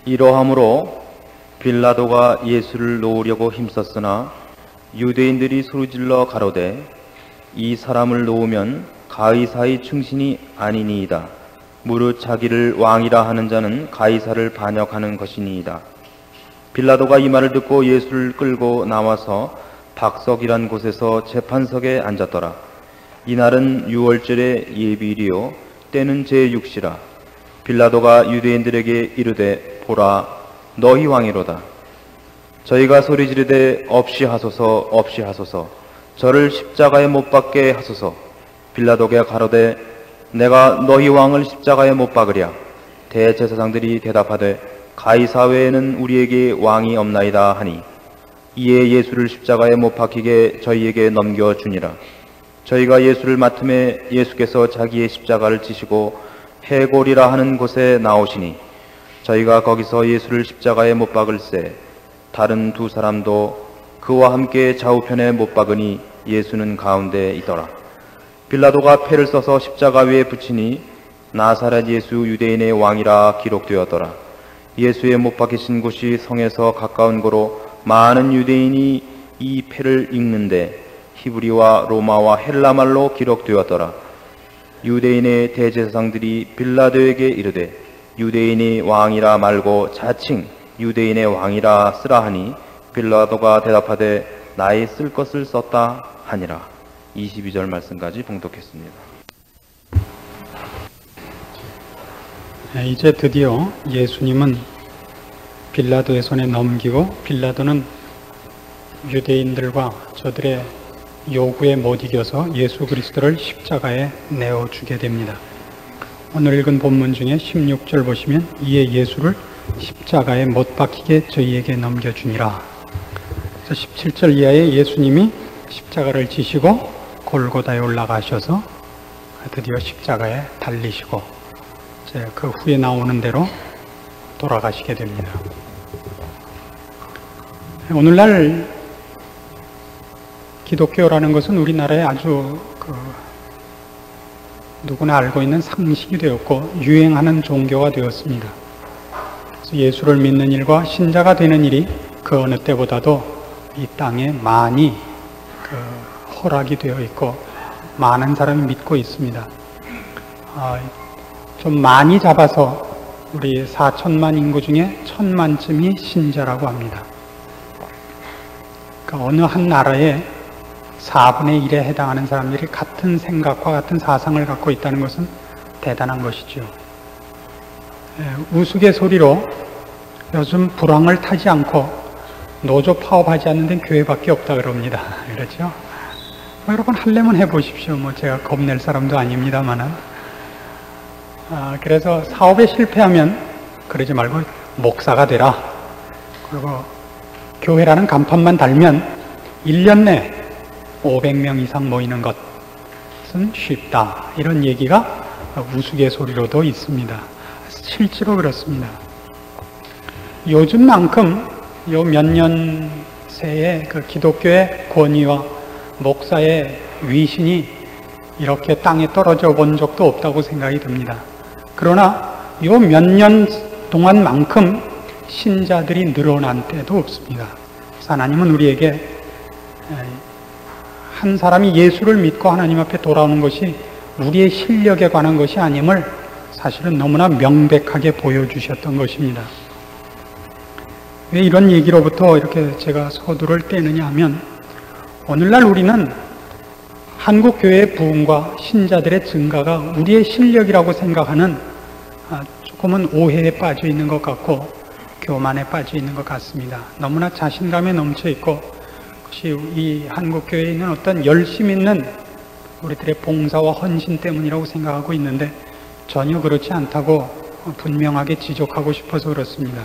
이러함으로 빌라도가 예수를 놓으려고 힘썼으나 유대인들이 소리질러 가로되 이 사람을 놓으면 가이사의 충신이 아니니이다. 무릇 자기를 왕이라 하는 자는 가이사를 반역하는 것이니이다. 빌라도가 이 말을 듣고 예수를 끌고 나와서 박석이란 곳에서 재판석에 앉았더라. 이날은 유월절의 예비일이요 때는 제6시라. 빌라도가 유대인들에게 이르되 보라 너희 왕이로다. 저희가 소리 지르되 없이 하소서 없이 하소서 저를 십자가에 못 박게 하소서. 빌라도가 가로되 내가 너희 왕을 십자가에 못 박으랴. 대제사장들이 대답하되 가이사 외에는 우리에게 왕이 없나이다 하니 이에 예수를 십자가에 못 박히게 저희에게 넘겨주니라. 저희가 예수를 맡음에 예수께서 자기의 십자가를 지시고 해골이라 하는 곳에 나오시니 저희가 거기서 예수를 십자가에 못 박을새 다른 두 사람도 그와 함께 좌우편에 못 박으니 예수는 가운데 있더라. 빌라도가 패를 써서 십자가 위에 붙이니 나사렛 예수 유대인의 왕이라 기록되었더라. 예수의 못 박히신 곳이 성에서 가까운 거로 많은 유대인이 이 패를 읽는데 히브리와 로마와 헬라말로 기록되었더라. 유대인의 대제사장들이 빌라도에게 이르되 유대인의 왕이라 말고 자칭 유대인의 왕이라 쓰라 하니 빌라도가 대답하되 나의 쓸 것을 썼다 하니라. 22절 말씀까지 봉독했습니다. 이제 드디어 예수님은 빌라도의 손에 넘기고 빌라도는 유대인들과 저들의 요구에 못 이겨서 예수 그리스도를 십자가에 내어주게 됩니다. 오늘 읽은 본문 중에 16절 보시면 이에 예수를 십자가에 못 박히게 저희에게 넘겨주니라. 그래서 17절 이하에 예수님이 십자가를 지시고 골고다에 올라가셔서 드디어 십자가에 달리시고 이제 그 후에 나오는 대로 돌아가시게 됩니다. 오늘날 기독교라는 것은 우리나라에 아주 누구나 알고 있는 상식이 되었고 유행하는 종교가 되었습니다. 그래서 예수를 믿는 일과 신자가 되는 일이 그 어느 때보다도 이 땅에 많이 허락이 되어 있고 많은 사람이 믿고 있습니다. 좀 많이 잡아서 우리 4천만 인구 중에 1,000만쯤이 신자라고 합니다. 그러니까 어느 한 나라에 4분의 1에 해당하는 사람들이 같은 생각과 같은 사상을 갖고 있다는 것은 대단한 것이죠. 우스갯소리로 요즘 불황을 타지 않고 노조 파업하지 않는 데는 교회밖에 없다 그럽니다. 그렇죠? 여러분 하려면 해보십시오. 제가 겁낼 사람도 아닙니다만은. 그래서 사업에 실패하면 그러지 말고 목사가 되라. 그리고 교회라는 간판만 달면 1년 내 500명 이상 모이는 것은 쉽다. 이런 얘기가 우스갯소리로도 있습니다. 실제로 그렇습니다. 요즘만큼 요 몇 년 새에 그 기독교의 권위와 목사의 위신이 이렇게 땅에 떨어져 본 적도 없다고 생각이 듭니다. 그러나 요 몇 년 동안만큼 신자들이 늘어난 때도 없습니다. 그래서 하나님은 우리에게 한 사람이 예수를 믿고 하나님 앞에 돌아오는 것이 우리의 실력에 관한 것이 아님을 사실은 너무나 명백하게 보여주셨던 것입니다. 왜 이런 얘기로부터 이렇게 제가 서두를 떼느냐 하면 오늘날 우리는 한국교회의 부흥과 신자들의 증가가 우리의 실력이라고 생각하는 조금은 오해에 빠져 있는 것 같고 교만에 빠져 있는 것 같습니다. 너무나 자신감에 넘쳐 있고 그것이 이 한국교회에 있는 어떤 열심 있는 우리들의 봉사와 헌신 때문이라고 생각하고 있는데 전혀 그렇지 않다고 분명하게 지적하고 싶어서 그렇습니다.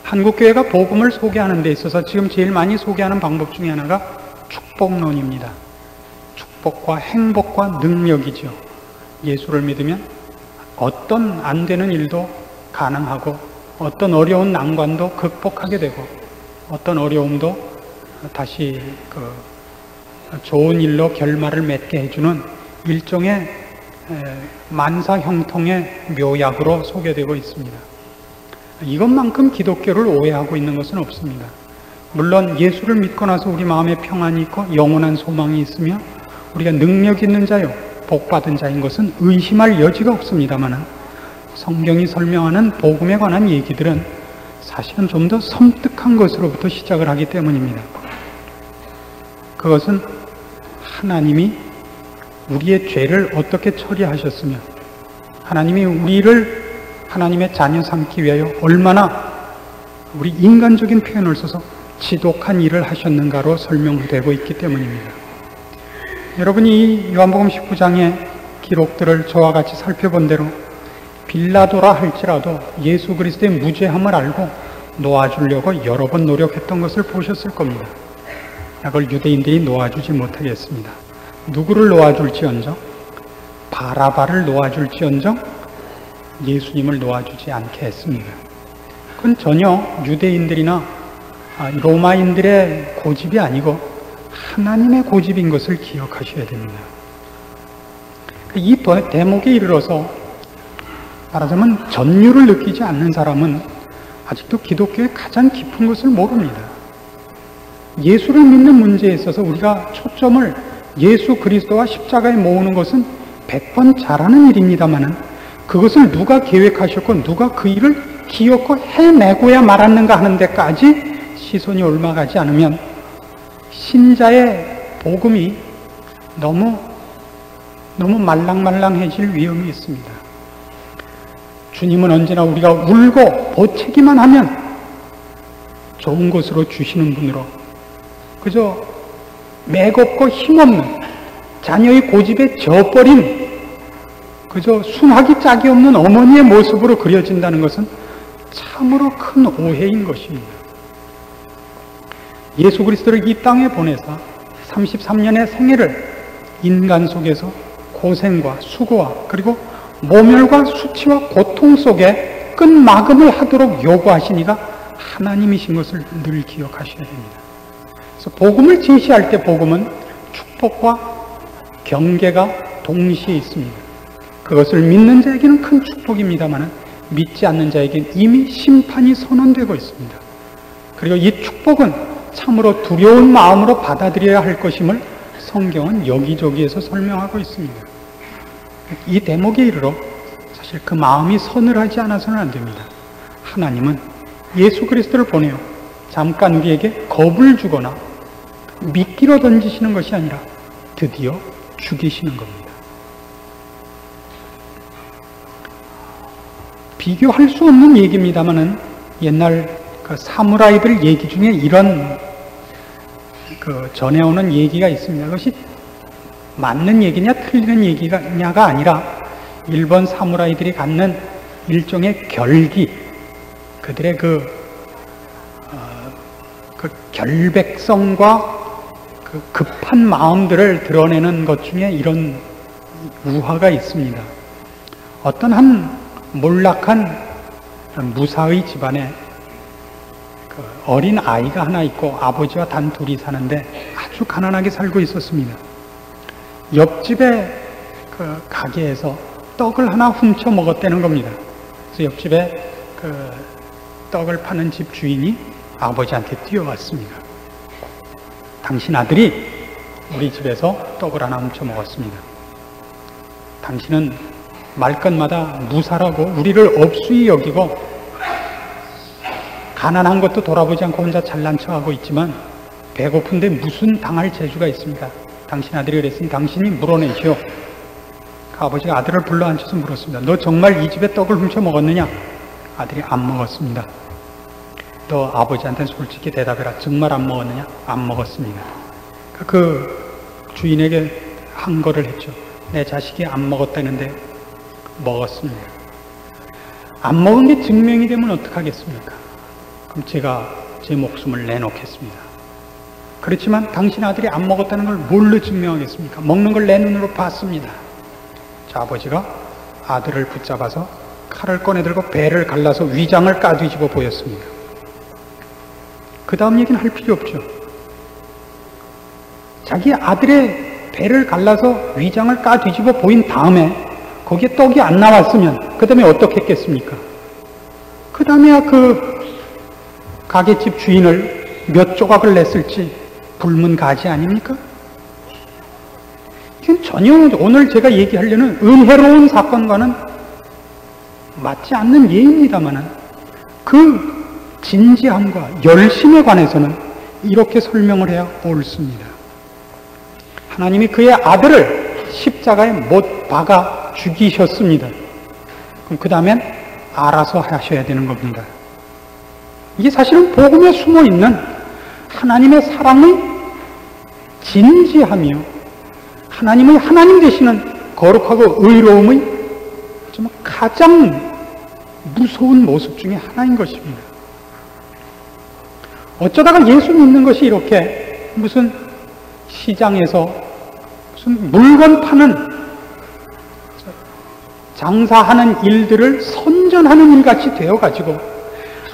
한국교회가 복음을 소개하는 데 있어서 지금 제일 많이 소개하는 방법 중에 하나가 축복론입니다. 축복과 행복과 능력이죠. 예수를 믿으면 어떤 안 되는 일도 가능하고 어떤 어려운 난관도 극복하게 되고 어떤 어려움도 다시 좋은 일로 결말을 맺게 해주는 일종의 만사형통의 묘약으로 소개되고 있습니다. 이것만큼 기독교를 오해하고 있는 것은 없습니다. 물론 예수를 믿고 나서 우리 마음에 평안이 있고 영원한 소망이 있으며 우리가 능력 있는 자요 복받은 자인 것은 의심할 여지가 없습니다만 성경이 설명하는 복음에 관한 얘기들은 사실은 좀 더 섬뜩한 것으로부터 시작을 하기 때문입니다. 그것은 하나님이 우리의 죄를 어떻게 처리하셨으며 하나님이 우리를 하나님의 자녀 삼기 위하여 얼마나 우리 인간적인 표현을 써서 지독한 일을 하셨는가로 설명되고 있기 때문입니다. 여러분이 이 요한복음 19장의 기록들을 저와 같이 살펴본 대로 빌라도라 할지라도 예수 그리스도의 무죄함을 알고 놓아주려고 여러 번 노력했던 것을 보셨을 겁니다. 그걸 유대인들이 놓아주지 못하겠습니다. 누구를 놓아줄지언정 바라바를 놓아줄지언정 예수님을 놓아주지 않게 했습니다. 그건 전혀 유대인들이나 로마인들의 고집이 아니고 하나님의 고집인 것을 기억하셔야 됩니다. 이 대목에 이르러서 말하자면 전율을 느끼지 않는 사람은 아직도 기독교의 가장 깊은 것을 모릅니다. 예수를 믿는 문제에 있어서 우리가 초점을 예수 그리스도와 십자가에 모으는 것은 100번 잘하는 일입니다만 그것을 누가 계획하셨고 누가 그 일을 기어코 해내고야 말았는가 하는 데까지 시선이 올라가지 않으면 신자의 복음이 너무 말랑말랑해질 위험이 있습니다. 주님은 언제나 우리가 울고 보채기만 하면 좋은 것으로 주시는 분으로 그저 맥없고 힘없는 자녀의 고집에 져버린 그저 순하기 짝이 없는 어머니의 모습으로 그려진다는 것은 참으로 큰 오해인 것입니다. 예수 그리스도를 이 땅에 보내사 33년의 생애를 인간 속에서 고생과 수고와 그리고 모멸과 수치와 고통 속에 끝마감을 하도록 요구하신 이가 하나님이신 것을 늘 기억하셔야 됩니다. 그래서 복음을 제시할 때 복음은 축복과 경계가 동시에 있습니다. 그것을 믿는 자에게는 큰 축복입니다만 믿지 않는 자에게는 이미 심판이 선언되고 있습니다. 그리고 이 축복은 참으로 두려운 마음으로 받아들여야 할 것임을 성경은 여기저기에서 설명하고 있습니다. 이 대목에 이르러 사실 그 마음이 서늘하지 않아서는 안 됩니다. 하나님은 예수 그리스도를 보내어 잠깐 우리에게 겁을 주거나 미끼로 던지시는 것이 아니라 드디어 죽이시는 겁니다. 비교할 수 없는 얘기입니다만은 옛날 그 사무라이들 얘기 중에 이런 전해오는 얘기가 있습니다. 그것이 맞는 얘기냐 틀리는 얘기냐가 아니라 일본 사무라이들이 갖는 일종의 결기, 그들의 그 결백성과 그 급한 마음들을 드러내는 것 중에 이런 우화가 있습니다. 어떤 한 몰락한 무사의 집안에 그 어린 아이가 하나 있고 아버지와 단 둘이 사는데 아주 가난하게 살고 있었습니다. 옆집에 그 가게에서 떡을 하나 훔쳐 먹었다는 겁니다. 그래서 옆집에 그 떡을 파는 집 주인이 아버지한테 뛰어왔습니다. 당신 아들이 우리 집에서 떡을 하나 훔쳐 먹었습니다. 당신은 말끝마다 무사라고 우리를 업수히 여기고 가난한 것도 돌아보지 않고 혼자 잘난 척하고 있지만 배고픈데 무슨 당할 재주가 있습니까? 당신 아들이 그랬으니 당신이 물어내시오. 그 아버지가 아들을 불러 앉혀서 물었습니다. 너 정말 이 집에 떡을 훔쳐 먹었느냐? 아들이 안 먹었습니다. 너 아버지한테는 솔직히 대답해라. 정말 안 먹었느냐? 안 먹었습니다. 그 주인에게 한 거를 했죠. 내 자식이 안 먹었다는데 먹었습니다. 안 먹은 게 증명이 되면 어떡하겠습니까? 그럼 제가 제 목숨을 내놓겠습니다. 그렇지만 당신 아들이 안 먹었다는 걸 뭘로 증명하겠습니까? 먹는 걸 내 눈으로 봤습니다. 자, 아버지가 아들을 붙잡아서 칼을 꺼내들고 배를 갈라서 위장을 까뒤집어 보였습니다. 그 다음 얘기는 할 필요 없죠. 자기 아들의 배를 갈라서 위장을 까뒤집어 보인 다음에 거기에 떡이 안 나왔으면 그 다음에 어떻게 했겠습니까? 그 다음에야 그 가게집 주인을 몇 조각을 냈을지 불문가지 아닙니까? 이건 전혀 오늘 제가 얘기하려는 은혜로운 사건과는 맞지 않는 예입니다만은 그 진지함과 열심에 관해서는 이렇게 설명을 해야 옳습니다. 하나님이 그의 아들을 십자가에 못 박아 죽이셨습니다. 그럼 그 다음엔 알아서 하셔야 되는 겁니다. 이게 사실은 복음에 숨어있는 하나님의 사랑의 진지함이요, 하나님의 하나님 되시는 거룩하고 의로움의 정말 가장 무서운 모습 중에 하나인 것입니다. 어쩌다가 예수 믿는 것이 이렇게 무슨 시장에서 무슨 물건 파는 장사하는 일들을 선전하는 일같이 되어가지고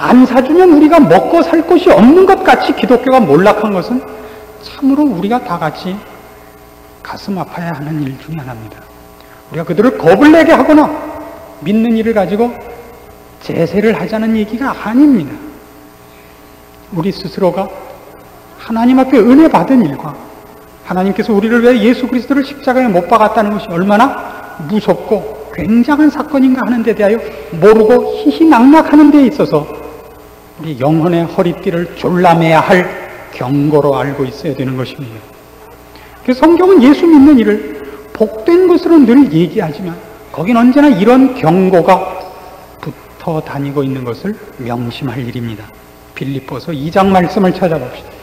안 사주면 우리가 먹고 살 것이 없는 것 같이 기독교가 몰락한 것은 참으로 우리가 다 같이 가슴 아파야 하는 일 중에 하나입니다. 우리가 그들을 겁을 내게 하거나 믿는 일을 가지고 제세를 하자는 얘기가 아닙니다. 우리 스스로가 하나님 앞에 은혜 받은 일과 하나님께서 우리를 위해 예수 그리스도를 십자가에 못 박았다는 것이 얼마나 무섭고 굉장한 사건인가 하는 데 대하여 모르고 희희낙낙하는 데 있어서 우리 영혼의 허리띠를 졸라매야 할 경고로 알고 있어야 되는 것입니다. 그래서 성경은 예수 믿는 일을 복된 것으로 늘 얘기하지만 거긴 언제나 이런 경고가 붙어 다니고 있는 것을 명심할 일입니다. 빌립보서 2장 말씀을 찾아봅시다.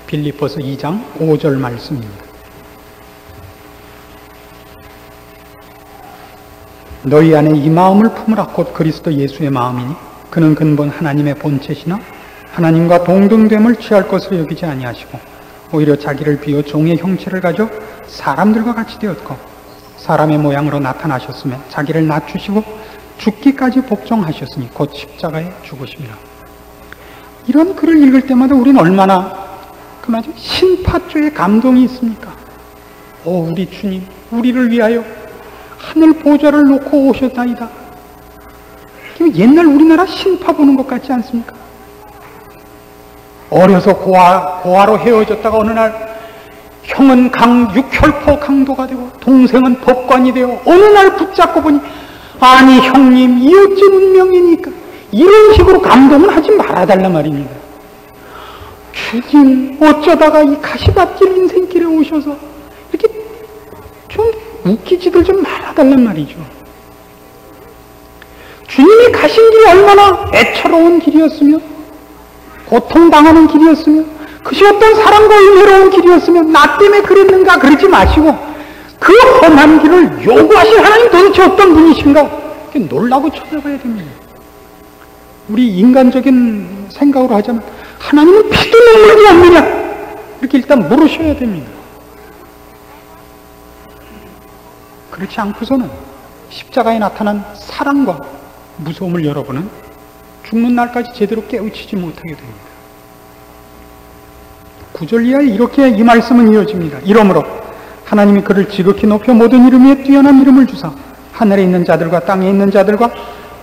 빌립보서 2장 5절 말씀입니다. 너희 안에 이 마음을 품으라. 곧 그리스도 예수의 마음이니 그는 근본 하나님의 본체시나 하나님과 동등됨을 취할 것으로 여기지 아니하시고 오히려 자기를 비워 종의 형체를 가져 사람들과 같이 되었고 사람의 모양으로 나타나셨으며 자기를 낮추시고 죽기까지 복종하셨으니 곧 십자가에 죽으십니다. 이런 글을 읽을 때마다 우리는 얼마나 그마저 신파조의 감동이 있습니까? 오, 우리 주님, 우리를 위하여 하늘 보좌를 놓고 오셨다이다. 옛날 우리나라 신파 보는 것 같지 않습니까? 어려서 고아로 헤어졌다가 어느 날 형은 육혈포 강도가 되고 동생은 법관이 되어 어느 날 붙잡고 보니 아니 형님 이 어찌 운명이니까, 이런 식으로 감동을 하지 말아달란 말입니다. 주님 어쩌다가 이 가시밭길 인생길에 오셔서 이렇게 좀 웃기지들 좀 말아달란 말이죠. 주님이 가신 길이 얼마나 애처로운 길이었으며 고통당하는 길이었으며 그것이 어떤 사랑과 은혜로운 길이었으면 나 때문에 그랬는가 그러지 마시고 그 험한 길을 요구하신 하나님 도대체 어떤 분이신가 이렇게 놀라고 쳐다봐야 됩니다. 우리 인간적인 생각으로 하자면 하나님은 피도 눈물이 없느냐 이렇게 일단 물으셔야 됩니다. 그렇지 않고서는 십자가에 나타난 사랑과 무서움을 여러분은 죽는 날까지 제대로 깨우치지 못하게 됩니다. 9절 이하에 이렇게 이 말씀은 이어집니다. 이러므로 하나님이 그를 지극히 높여 모든 이름 위에 뛰어난 이름을 주사 하늘에 있는 자들과 땅에 있는 자들과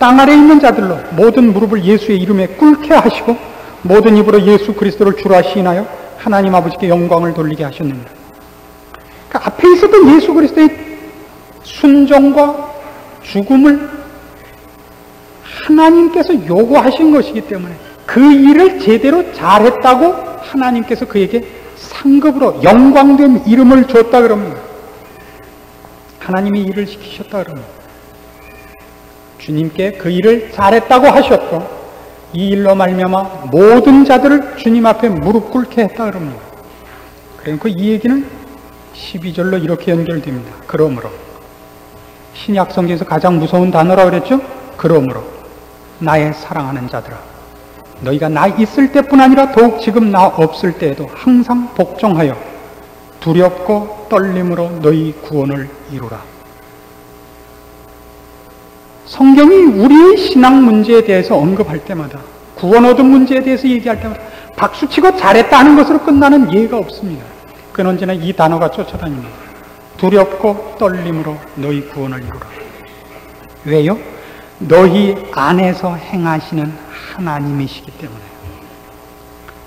땅 아래에 있는 자들로 모든 무릎을 예수의 이름에 꿇게 하시고 모든 입으로 예수 그리스도를 주라 시인하여 하나님 아버지께 영광을 돌리게 하셨느니라. 그러니까 앞에 있었던 예수 그리스도의 순종과 죽음을 하나님께서 요구하신 것이기 때문에 그 일을 제대로 잘했다고 하나님께서 그에게 상급으로 영광된 이름을 줬다 그럽니다. 하나님이 일을 시키셨다 그럽니다. 주님께 그 일을 잘했다고 하셨고 이 일로 말미암아 모든 자들을 주님 앞에 무릎 꿇게 했다 그럽니다. 그러니까 이 얘기는 12절로 이렇게 연결됩니다. 그러므로 신약 성경에서 가장 무서운 단어라고 그랬죠? 그러므로 나의 사랑하는 자들아 너희가 나 있을 때뿐 아니라 더욱 지금 나 없을 때에도 항상 복종하여 두렵고 떨림으로 너희 구원을 이루라. 성경이 우리의 신앙 문제에 대해서 언급할 때마다 구원 얻은 문제에 대해서 얘기할 때마다 박수치고 잘했다 하는 것으로 끝나는 예가 없습니다. 언제나 이 단어가 쫓아다닙니다. 두렵고 떨림으로 너희 구원을 이루라. 왜요? 너희 안에서 행하시는 하나님이시기 때문에.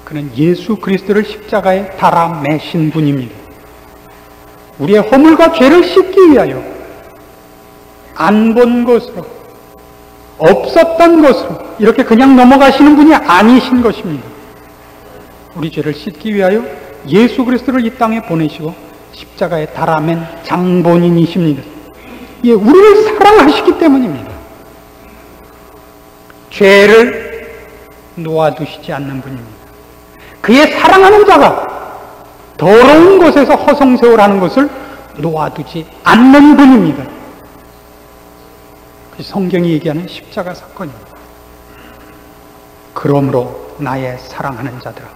그는 예수 그리스도를 십자가에 달아 매신 분입니다. 우리의 허물과 죄를 씻기 위하여 안 본 것으로, 없었던 것으로 이렇게 그냥 넘어가시는 분이 아니신 것입니다. 우리 죄를 씻기 위하여 예수 그리스도를 이 땅에 보내시고 십자가에 달아맨 장본인이십니다. 예, 우리를 사랑하시기 때문입니다. 죄를 놓아두시지 않는 분입니다. 그의 사랑하는 자가 더러운 곳에서 허송세월하는 것을 놓아두지 않는 분입니다. 성경이 얘기하는 십자가 사건입니다. 그러므로 나의 사랑하는 자들아,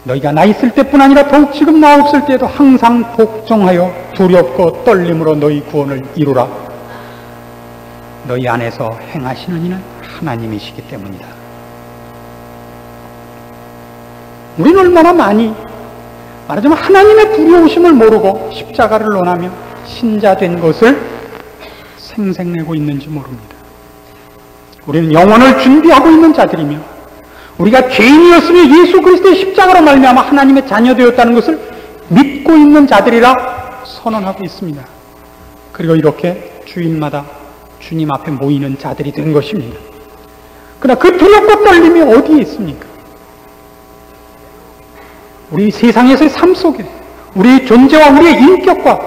너희가 나 있을 때뿐 아니라 더욱 지금 나 없을 때에도 항상 복종하여 두렵고 떨림으로 너희 구원을 이루라. 너희 안에서 행하시는 이는 하나님이시기 때문이다. 우리는 얼마나 많이 말하자면 하나님의 두려우심을 모르고 십자가를 논하며 신자된 것을 생색내고 있는지 모릅니다. 우리는 영혼을 준비하고 있는 자들이며 우리가 죄인이었으며 예수 그리스도의 십자가로 말미암아 하나님의 자녀되었다는 것을 믿고 있는 자들이라 선언하고 있습니다. 그리고 이렇게 주일마다 주님 앞에 모이는 자들이 된 것입니다. 그러나 그 두렵고 떨림이 어디에 있습니까? 우리 세상에서의 삶 속에, 우리의 존재와 우리의 인격과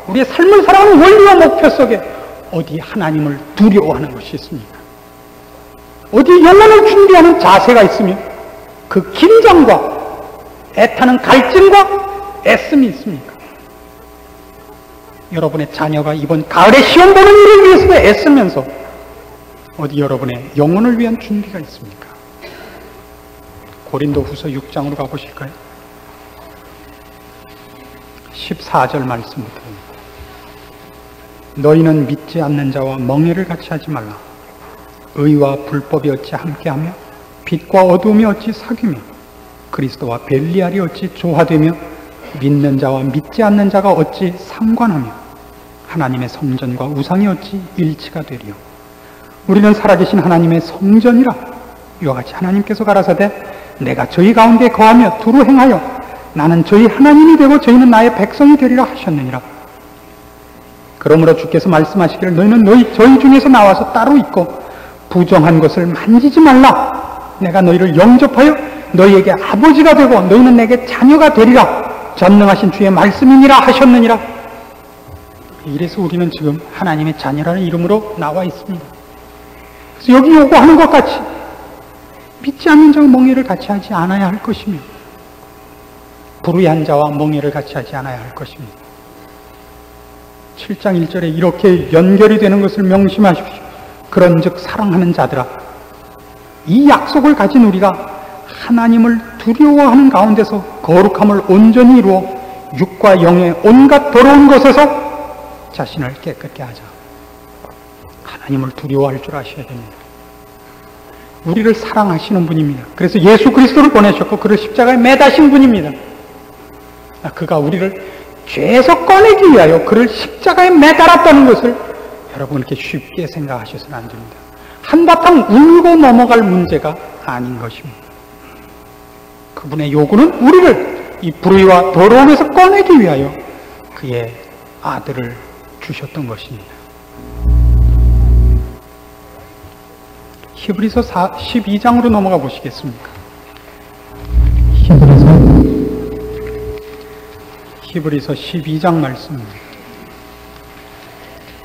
우리의 삶을 살아가는 원리와 목표 속에 어디 하나님을 두려워하는 것이 있습니까? 어디 영혼을 준비하는 자세가 있으며 그 긴장과 애타는 갈증과 애씀이 있습니까? 여러분의 자녀가 이번 가을에 시험 보는 일을 위해서도 애쓰면서 어디 여러분의 영혼을 위한 준비가 있습니까? 고린도후서 6장으로 가보실까요? 14절 말씀부터. 너희는 믿지 않는 자와 멍에를 같이 하지 말라. 의와 불법이 어찌 함께하며 빛과 어두움이 어찌 사귀며 그리스도와 벨리알이 어찌 조화되며 믿는 자와 믿지 않는 자가 어찌 상관하며 하나님의 성전과 우상이 어찌 일치가 되리요. 우리는 살아계신 하나님의 성전이라. 이와 같이 하나님께서 가라사대 내가 저희 가운데 거하며 두루 행하여 나는 저희 하나님이 되고 저희는 나의 백성이 되리라 하셨느니라. 그러므로 주께서 말씀하시기를 너희는 저희 중에서 나와서 따로 있고 부정한 것을 만지지 말라. 내가 너희를 영접하여 너희에게 아버지가 되고 너희는 내게 자녀가 되리라. 전능하신 주의 말씀이니라 하셨느니라. 이래서 우리는 지금 하나님의 자녀라는 이름으로 나와 있습니다. 그래서 여기 요구하는 것 같이 믿지 않는 자와 멍에를 같이 하지 않아야 할 것이며 불의한 자와 멍에를 같이 하지 않아야 할 것입니다. 7장 1절에 이렇게 연결이 되는 것을 명심하십시오. 그런즉 사랑하는 자들아, 이 약속을 가진 우리가 하나님을 두려워하는 가운데서 거룩함을 온전히 이루어 육과 영의 온갖 더러운 것에서 자신을 깨끗게 하자. 하나님을 두려워할 줄 아셔야 됩니다. 우리를 사랑하시는 분입니다. 그래서 예수 그리스도를 보내셨고 그를 십자가에 매다신 분입니다. 그가 우리를 죄에서 꺼내기 위하여 그를 십자가에 매달았다는 것을 여러분 이렇게 쉽게 생각하셔서는 안 됩니다. 한바탕 울고 넘어갈 문제가 아닌 것입니다. 그분의 요구는 우리를 이 불의와 더러움에서 꺼내기 위하여 그의 아들을 주셨던 것입니다. 히브리서 12장으로 넘어가 보시겠습니까? 히브리서 12장 말씀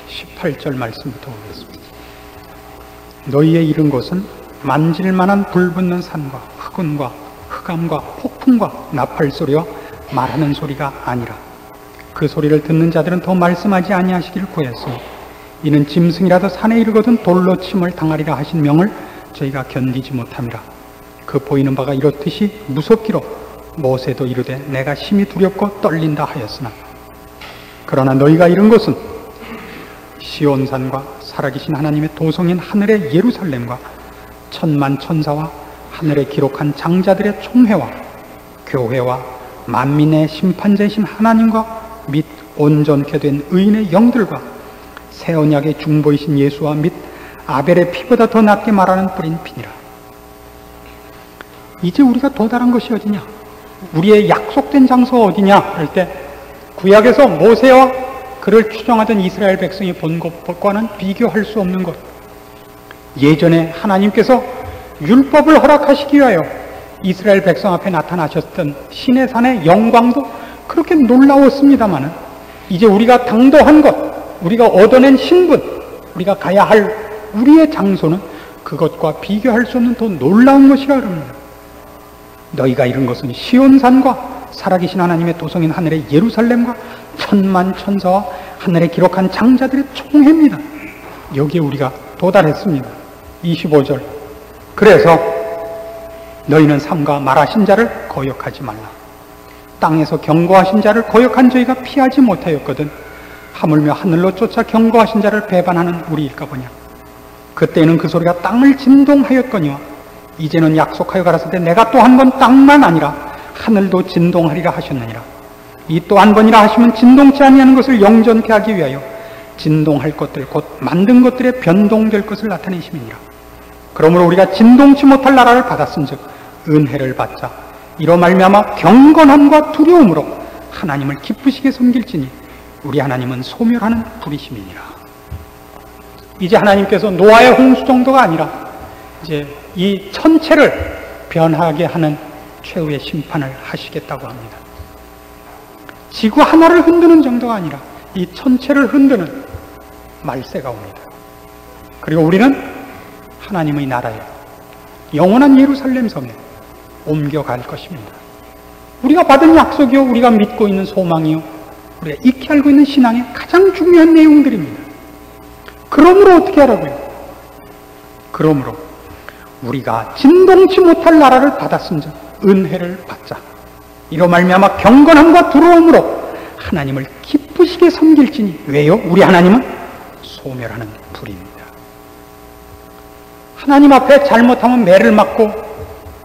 18절 말씀부터 보겠습니다. 너희의 이른 곳은 만질만한 불붙는 산과 흑운과 흑암과 폭풍과 나팔 소리와 말하는 소리가 아니라 그 소리를 듣는 자들은 더 말씀하지 아니하시기를 구했으니 이는 짐승이라도 산에 이르거든 돌로 침을 당하리라 하신 명을 저희가 견디지 못함이라. 그 보이는 바가 이렇듯이 무섭기로 모세도 이르되 내가 심히 두렵고 떨린다 하였으나 그러나 너희가 이른 것은 시온산과 살아계신 하나님의 도성인 하늘의 예루살렘과 천만 천사와 하늘에 기록한 장자들의 총회와 교회와 만민의 심판자이신 하나님과 및 온전케 된 의인의 영들과 새 언약의 중보이신 예수와 및 아벨의 피보다 더 낫게 말하는 뿌린 피니라. 이제 우리가 도달한 것이 어디냐? 우리의 약속된 장소가 어디냐? 그럴 때 구약에서 모세와 그를 추종하던 이스라엘 백성이 본 것과는 비교할 수 없는 것. 예전에 하나님께서 율법을 허락하시기 위하여 이스라엘 백성 앞에 나타나셨던 신의 산의 영광도 그렇게 놀라웠습니다마는 이제 우리가 당도한 것, 우리가 얻어낸 신분, 우리가 가야 할 우리의 장소는 그것과 비교할 수 없는 더 놀라운 것이라 그럽니다. 너희가 이룬 것은 시온산과 살아계신 하나님의 도성인 하늘의 예루살렘과 천만 천사와 하늘에 기록한 장자들의 총회입니다. 여기에 우리가 도달했습니다. 25절. 그래서 너희는 삼가 말하신 자를 거역하지 말라. 땅에서 경고하신 자를 거역한 저희가 피하지 못하였거든 하물며 하늘로 쫓아 경고하신 자를 배반하는 우리일까 보냐. 그때는 그 소리가 땅을 진동하였거니와 이제는 약속하여 가라사대 내가 또 한 번 땅만 아니라 하늘도 진동하리라 하셨느니라. 이 또 한 번이라 하시면 진동치 아니하는 것을 영전케 하기 위하여 진동할 것들 곧 만든 것들의 변동될 것을 나타내심이니라. 그러므로 우리가 진동치 못할 나라를 받았은즉 은혜를 받자. 이로 말미암아 경건함과 두려움으로 하나님을 기쁘시게 섬길지니 우리 하나님은 소멸하는 불이심이니라. 이제 하나님께서 노아의 홍수 정도가 아니라 이제 이 천체를 변하게 하는 최후의 심판을 하시겠다고 합니다. 지구 하나를 흔드는 정도가 아니라 이 천체를 흔드는 말세가 옵니다. 그리고 우리는 하나님의 나라에 영원한 예루살렘 성에 옮겨갈 것입니다. 우리가 받은 약속이요, 우리가 믿고 있는 소망이요, 우리가 익히 알고 있는 신앙의 가장 중요한 내용들입니다. 그러므로 어떻게 하라고요? 그러므로 우리가 진동치 못할 나라를 받았은즉 은혜를 받자. 이로 말미암아 경건함과 두려움으로 하나님을 기쁘시게 섬길지니 왜요? 우리 하나님은 소멸하는 불입니다. 하나님 앞에 잘못하면 매를 맞고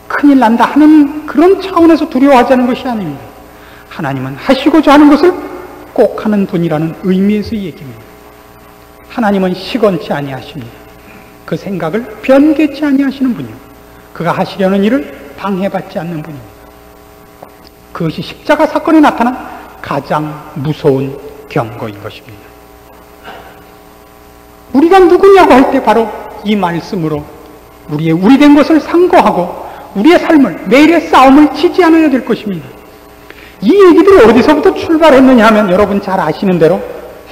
큰일 난다 하는 그런 차원에서 두려워하지 않는 것이 아닙니다. 하나님은 하시고자 하는 것을 꼭 하는 분이라는 의미에서의 얘기입니다. 하나님은 시건치 아니하십니다. 그 생각을 변개치 아니하시는 분이요, 그가 하시려는 일을 방해받지 않는 분입니다. 그것이 십자가 사건에 나타난 가장 무서운 경고인 것입니다. 우리가 누구냐고 할 때 바로 이 말씀으로 우리의 우리된 것을 상고하고 우리의 삶을, 매일의 싸움을 지지 않아야 될 것입니다. 이 얘기들이 어디서부터 출발했느냐 하면 여러분 잘 아시는 대로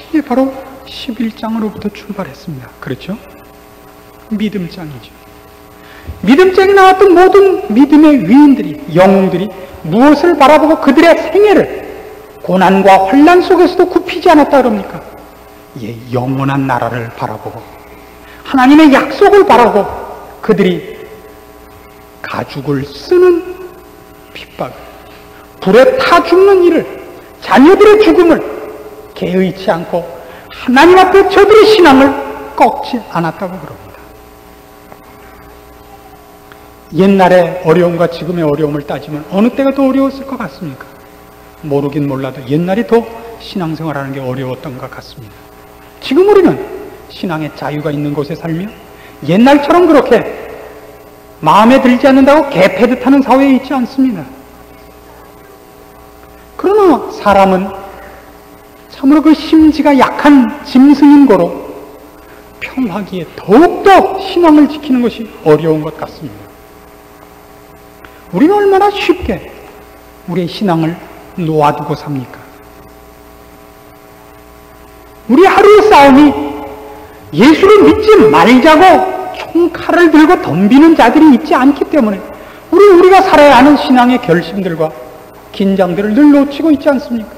이게 바로 11장으로부터 출발했습니다. 그렇죠? 믿음장이죠. 믿음장에 나왔던 모든 믿음의 위인들이, 영웅들이 무엇을 바라보고 그들의 생애를 고난과 환난 속에서도 굽히지 않았다 그럽니까? 예, 영원한 나라를 바라보고 하나님의 약속을 바라고 그들이 가죽을 쓰는 핍박, 불에 타 죽는 일을, 자녀들의 죽음을 개의치 않고 하나님 앞에 저들의 신앙을 꺾지 않았다고 그럽니다. 옛날의 어려움과 지금의 어려움을 따지면 어느 때가 더 어려웠을 것 같습니까? 모르긴 몰라도 옛날이 더 신앙생활하는 게 어려웠던 것 같습니다. 지금 우리는 신앙의 자유가 있는 곳에 살며 옛날처럼 그렇게 마음에 들지 않는다고 개패듯 하는 사회에 있지 않습니다. 그러나 사람은 참으로 그 심지가 약한 짐승인 거로 평화기에 더욱더 신앙을 지키는 것이 어려운 것 같습니다. 우리는 얼마나 쉽게 우리의 신앙을 놓아두고 삽니까? 우리 하루의 싸움이 예수를 믿지 말자고 총칼을 들고 덤비는 자들이 있지 않기 때문에 우리가 살아야 하는 신앙의 결심들과 긴장들을 늘 놓치고 있지 않습니까?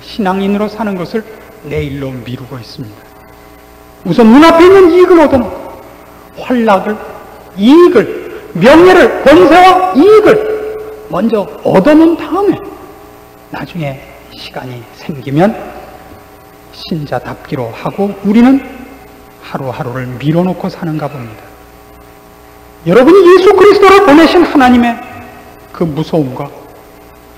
신앙인으로 사는 것을 내일로 미루고 있습니다. 우선 눈앞에 있는 이익을 얻어놓고 환락을, 이익을, 명예를, 권세와 이익을 먼저 얻어놓은 다음에 나중에 시간이 생기면 신자답기로 하고 우리는 하루하루를 밀어놓고 사는가 봅니다. 여러분이 예수 그리스도를 보내신 하나님의 그 무서움과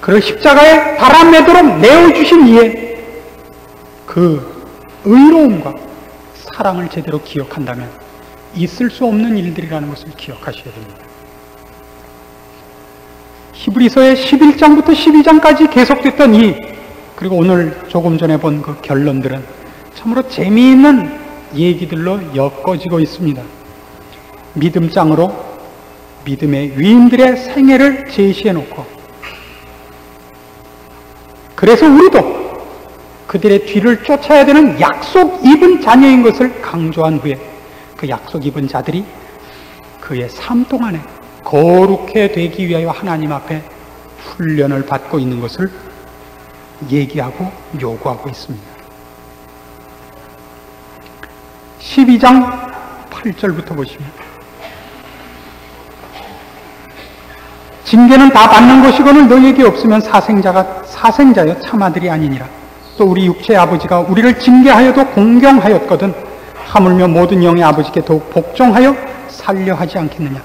그를 십자가에 달아내도록 내어주신 이의 그 의로움과 사랑을 제대로 기억한다면 있을 수 없는 일들이라는 것을 기억하셔야 됩니다. 히브리서의 11장부터 12장까지 계속됐던 그리고 오늘 조금 전에 본 그 결론들은 참으로 재미있는 얘기들로 엮어지고 있습니다. 믿음장으로 믿음의 위인들의 생애를 제시해 놓고, 그래서 우리도 그들의 뒤를 쫓아야 되는 약속 입은 자녀인 것을 강조한 후에 그 약속 입은 자들이 그의 삶 동안에 거룩해 되기 위하여 하나님 앞에 훈련을 받고 있는 것을 얘기하고 요구하고 있습니다. 12장 8절부터 보시면, 징계는 다 받는 것이거늘 너희에게 없으면 사생자여 참아들이 아니니라. 또 우리 육체의 아버지가 우리를 징계하여도 공경하였거든 하물며 모든 영의 아버지께 더욱 복종하여 살려 하지 않겠느냐.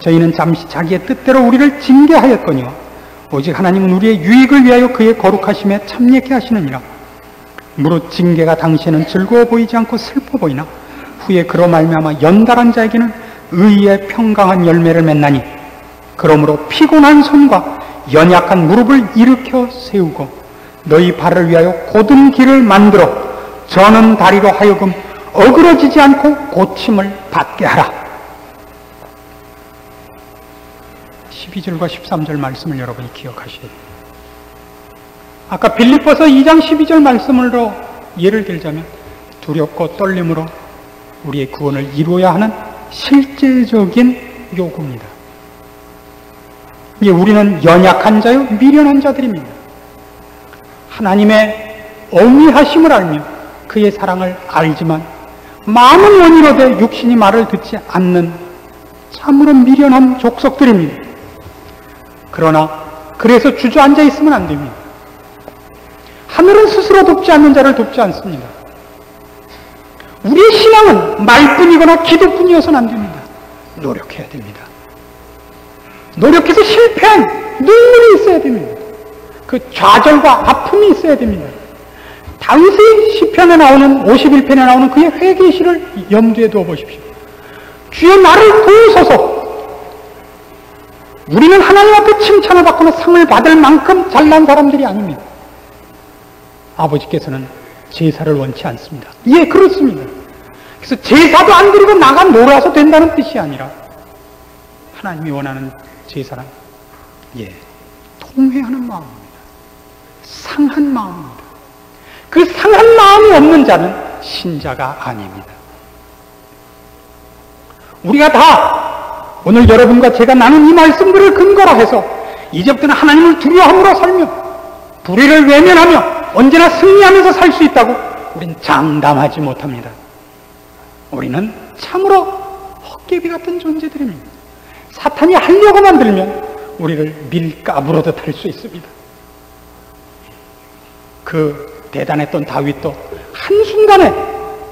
저희는 잠시 자기의 뜻대로 우리를 징계하였거니와 오직 하나님은 우리의 유익을 위하여 그의 거룩하심에 참여케 하시느니라. 무릇 징계가 당시에는 즐거워 보이지 않고 슬퍼 보이나 후에 그로 말미암아 연달한 자에게는 의의 평강한 열매를 맺나니, 그러므로 피곤한 손과 연약한 무릎을 일으켜 세우고 너희 발을 위하여 곧은 길을 만들어 저는 다리로 하여금 어그러지지 않고 고침을 받게 하라. 12절과 13절 말씀을 여러분이 기억하셔야 돼요. 아까 빌립보서 2장 12절 말씀으로 예를 들자면 두렵고 떨림으로 우리의 구원을 이루어야 하는 실제적인 요구입니다. 우리는 연약한 자요 미련한 자들입니다. 하나님의 어미하심을 알며 그의 사랑을 알지만 많은 원인으로 돼 육신이 말을 듣지 않는 참으로 미련한 족속들입니다. 그러나 그래서 주저앉아 있으면 안 됩니다. 하늘은 스스로 돕지 않는 자를 돕지 않습니다. 우리의 신앙은 말뿐이거나 기도뿐이어서는 안 됩니다. 노력해야 됩니다. 노력해서 실패한 눈물이 있어야 됩니다. 그 좌절과 아픔이 있어야 됩니다. 다윗의 시편에 나오는 51편에 나오는 그의 회개의 시를 염두에 두어 보십시오. 주여 나를 도우소서. 우리는 하나님 앞에 칭찬을 받거나 상을 받을 만큼 잘난 사람들이 아닙니다. 아버지께서는 제사를 원치 않습니다. 예, 그렇습니다. 그래서 제사도 안 드리고 나가 놀아서 된다는 뜻이 아니라 하나님이 원하는 제사란 통회하는 마음입니다. 상한 마음입니다. 그 상한 마음이 없는 자는 신자가 아닙니다. 우리가 다 오늘 여러분과 제가 나눈 이 말씀들을 근거로 해서 이제부터는 하나님을 두려워함으로 살며 불의를 외면하며 언제나 승리하면서 살 수 있다고 우리는 장담하지 못합니다. 우리는 참으로 헛개비 같은 존재들입니다. 사탄이 하려고만 들면 우리를 밀가부르듯 할 수 있습니다. 그 대단했던 다윗도 한순간에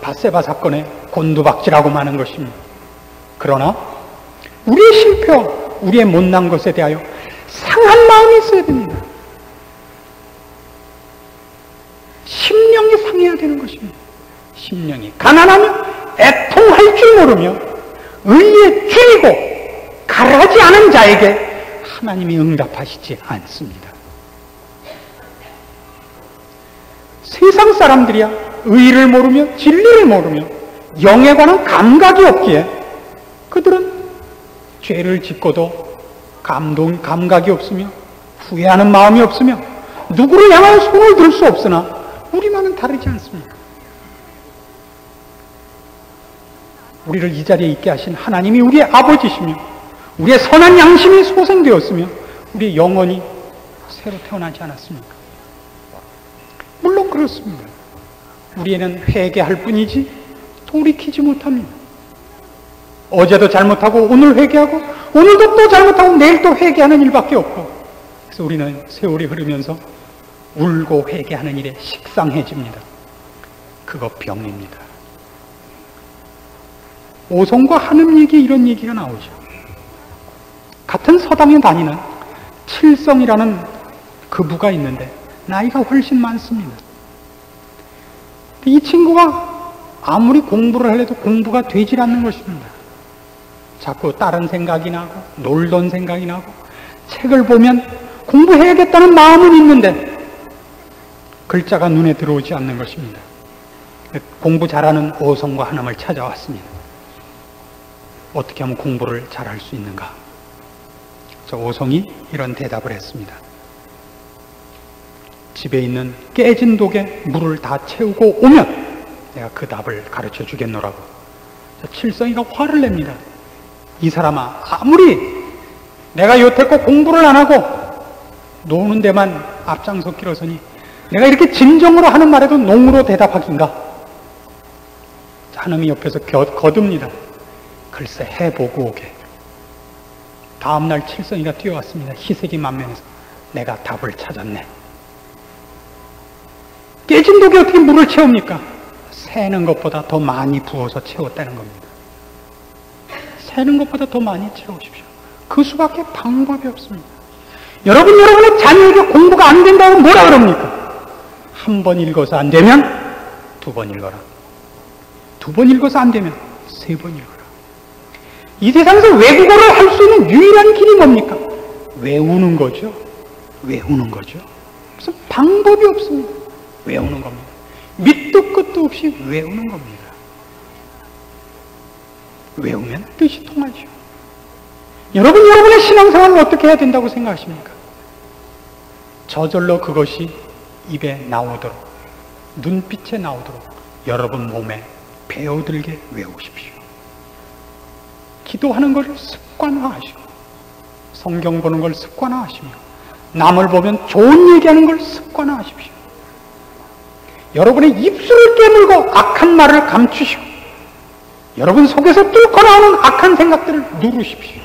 밧세바 사건에 곤두박질하고 마는 것입니다. 그러나 우리의 실패와 우리의 못난 것에 대하여 상한 마음이 있어야 됩니다. 심령이 상해야 되는 것입니다. 심령이 가난하며 애통할 줄 모르며 의에 줄이고 가라지 않은 자에게 하나님이 응답하시지 않습니다. 세상 사람들이야 의를 모르며 진리를 모르며 영에 관한 감각이 없기에 그들은 죄를 짓고도 감각이 없으며 후회하는 마음이 없으며 누구를 향하여 손을 들 수 없으나 우리만은 다르지 않습니다. 우리를 이 자리에 있게 하신 하나님이 우리의 아버지시며 우리의 선한 양심이 소생되었으며 우리의 영혼이 새로 태어나지 않았습니까? 물론 그렇습니다. 우리에는 회개할 뿐이지 돌이키지 못합니다. 어제도 잘못하고 오늘 회개하고 오늘도 또 잘못하고 내일 또 회개하는 일밖에 없고, 그래서 우리는 세월이 흐르면서 울고 회개하는 일에 식상해집니다. 그거 병입니다. 오송과 한음 얘기에 이런 얘기가 나오죠. 같은 서당에 다니는 칠성이라는 그 부가 있는데 나이가 훨씬 많습니다. 이 친구가 아무리 공부를 하려도 공부가 되질 않는 것입니다. 자꾸 다른 생각이 나고 놀던 생각이 나고 책을 보면 공부해야겠다는 마음은 있는데 글자가 눈에 들어오지 않는 것입니다. 공부 잘하는 오성과 하나님을 찾아왔습니다. 어떻게 하면 공부를 잘할 수 있는가? 저 오성이 이런 대답을 했습니다. 집에 있는 깨진 독에 물을 다 채우고 오면 내가 그 답을 가르쳐 주겠노라고. 칠성이가 화를 냅니다. 이 사람아, 아무리 내가 여태껏 공부를 안 하고 노는 데만 앞장서 길어서니 내가 이렇게 진정으로 하는 말에도 농으로 대답하긴가? 하나님이 옆에서 거듭니다. 글쎄 해보고 오게. 다음날 칠성이가 뛰어왔습니다. 희색이 만면에서 내가 답을 찾았네. 깨진 독에 어떻게 물을 채웁니까? 새는 것보다 더 많이 부어서 채웠다는 겁니다. 새는 것보다 더 많이 채우십시오. 그 수밖에 방법이 없습니다. 여러분의 자녀에게 공부가 안 된다고 뭐라 그럽니까? 한 번 읽어서 안 되면 두 번 읽어라. 두 번 읽어서 안 되면 세 번 읽어라. 이 세상에서 외국어를 할 수 있는 유일한 길이 뭡니까? 외우는 거죠. 외우는 거죠. 무슨 방법이 없습니다. 외우는 겁니다. 밑도 끝도 없이 외우는 겁니다. 외우면 뜻이 통하죠. 여러분의 신앙생활은 어떻게 해야 된다고 생각하십니까? 저절로 그것이 입에 나오도록, 눈빛에 나오도록 여러분 몸에 배어들게 외우십시오. 기도하는 것을 습관화하시고, 성경 보는 걸 습관화하시며, 남을 보면 좋은 얘기하는 걸 습관화하십시오. 여러분의 입술을 깨물고 악한 말을 감추시고, 여러분 속에서 뚫고 나오는 악한 생각들을 누르십시오.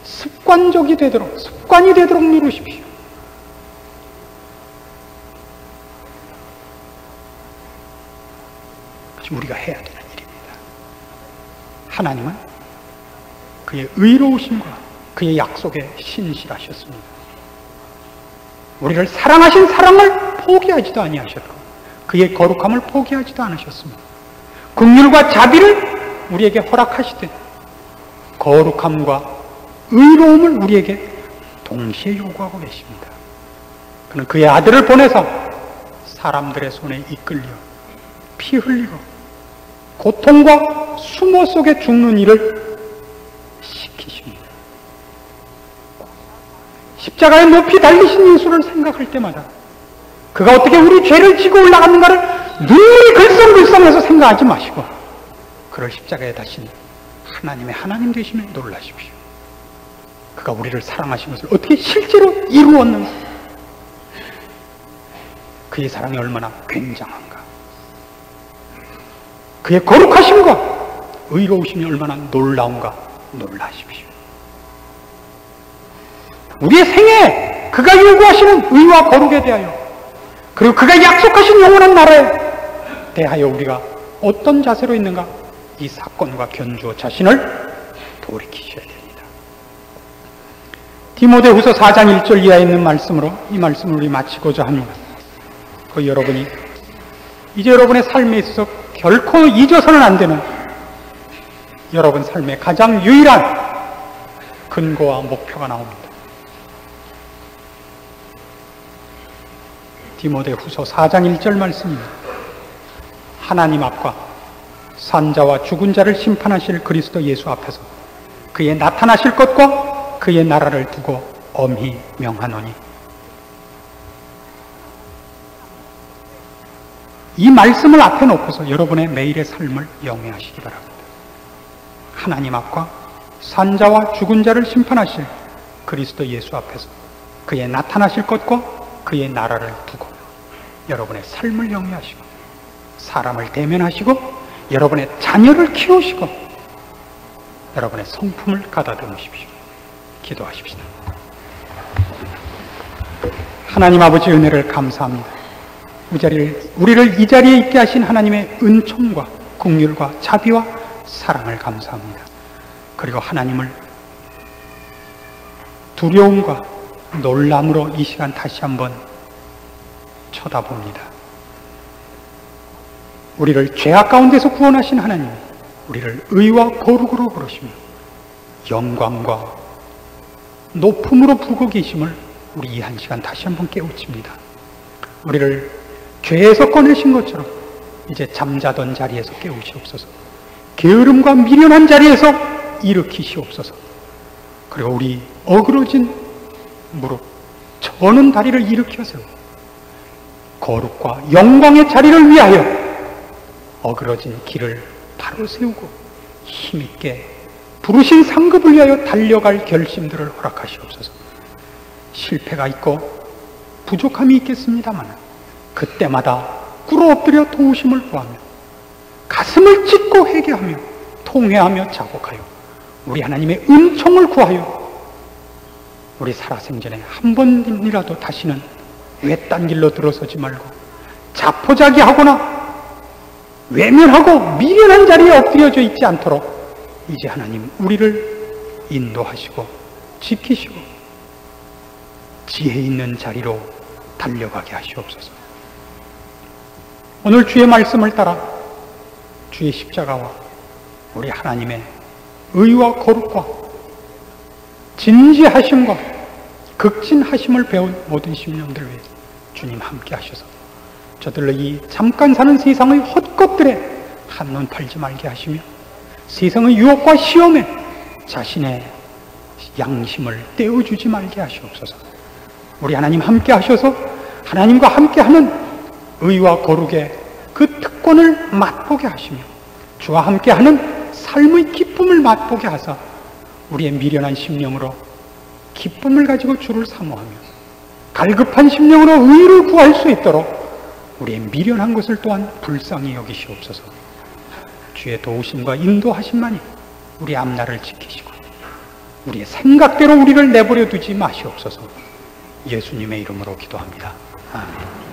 습관이 되도록 누르십시오. 그것이 우리가 해야 되는 일입니다. 하나님은 그의 의로우심과 그의 약속에 신실하셨습니다. 우리를 사랑하신 사랑을 포기하지도 아니하셨고 그의 거룩함을 포기하지도 않으셨습니다. 긍휼과 자비를 우리에게 허락하시되 거룩함과 의로움을 우리에게 동시에 요구하고 계십니다. 그는 그의 아들을 보내서 사람들의 손에 이끌려 피 흘리고 고통과 수모 속에 죽는 일을 시키십니다. 십자가에 높이 달리신 예수를 생각할 때마다 그가 어떻게 우리 죄를 지고 올라갔는가를 눈물이 글썽글썽해서 생각하지 마시고 그를 십자가에 다신 하나님의 하나님 되심에 놀라십시오. 그가 우리를 사랑하신 것을 어떻게 실제로 이루었는가? 그의 사랑이 얼마나 굉장한가? 그의 거룩하심과 의로우심이 얼마나 놀라운가? 놀라십시오. 우리의 생애에 그가 요구하시는 의와 거룩에 대하여 그리고 그가 약속하신 영원한 나라에 대하여 우리가 어떤 자세로 있는가? 이 사건과 견주어 자신을 돌이키셔야 됩니다. 디모데후서 4장 1절 이하에 있는 말씀으로 이 말씀을 우리 마치고자 합니다. 그 여러분이 이제 여러분의 삶에 있어서 결코 잊어서는 안 되는 여러분 삶의 가장 유일한 근거와 목표가 나옵니다. 디모데후서 4장 1절 말씀입니다. 하나님 앞과 산자와 죽은 자를 심판하실 그리스도 예수 앞에서 그의 나타나실 것과 그의 나라를 두고 엄히 명하노니. 이 말씀을 앞에 놓고서 여러분의 매일의 삶을 영위하시기 바랍니다. 하나님 앞과 산자와 죽은 자를 심판하실 그리스도 예수 앞에서 그의 나타나실 것과 그의 나라를 두고 여러분의 삶을 영위하시고 사람을 대면하시고 여러분의 자녀를 키우시고 여러분의 성품을 가다듬으십시오. 기도하십시다. 하나님 아버지 은혜를 감사합니다. 우리를 이 자리에 있게 하신 하나님의 은총과 긍휼과 자비와 사랑을 감사합니다. 그리고 하나님을 두려움과 놀람으로 이 시간 다시 한번 쳐다봅니다. 우리를 죄악 가운데서 구원하신 하나님이 우리를 의와 거룩으로 부르시며 영광과 높음으로 부르고 계심을 우리 이 한 시간 다시 한번 깨우칩니다. 우리를 죄에서 꺼내신 것처럼 이제 잠자던 자리에서 깨우시옵소서. 게으름과 미련한 자리에서 일으키시옵소서. 그리고 우리 어그러진 무릎, 저는 다리를 일으켜 세우고 거룩과 영광의 자리를 위하여 어그러진 길을 바로 세우고 힘있게 부르신 상급을 위하여 달려갈 결심들을 허락하시옵소서. 실패가 있고 부족함이 있겠습니다만 그때마다 꿇어 엎드려 도우심을 구하며 가슴을 찢고 회개하며 통회하며 자복하여 우리 하나님의 은총을 구하여 우리 살아생전에 한 번이라도 다시는 외딴 길로 들어서지 말고 자포자기하거나 외면하고 미련한 자리에 엎드려져 있지 않도록 이제 하나님 우리를 인도하시고 지키시고 지혜 있는 자리로 달려가게 하시옵소서. 오늘 주의 말씀을 따라 주의 십자가와 우리 하나님의 의와 거룩과 진지하심과 극진하심을 배운 모든 심령들 위해 주님 함께 하셔서 저들로 이 잠깐 사는 세상의 헛것들에 한눈 팔지 말게 하시며 세상의 유혹과 시험에 자신의 양심을 떼어주지 말게 하시옵소서. 우리 하나님 함께 하셔서 하나님과 함께하는 의와 거룩의 그 특권을 맛보게 하시며 주와 함께하는 삶의 기쁨을 맛보게 하사 우리의 미련한 심령으로 기쁨을 가지고 주를 사모하며 갈급한 심령으로 의를 구할 수 있도록 우리의 미련한 것을 또한 불쌍히 여기시옵소서. 주의 도우심과 인도하심만이 우리 앞날을 지키시고 우리의 생각대로 우리를 내버려 두지 마시옵소서. 예수님의 이름으로 기도합니다. 아멘.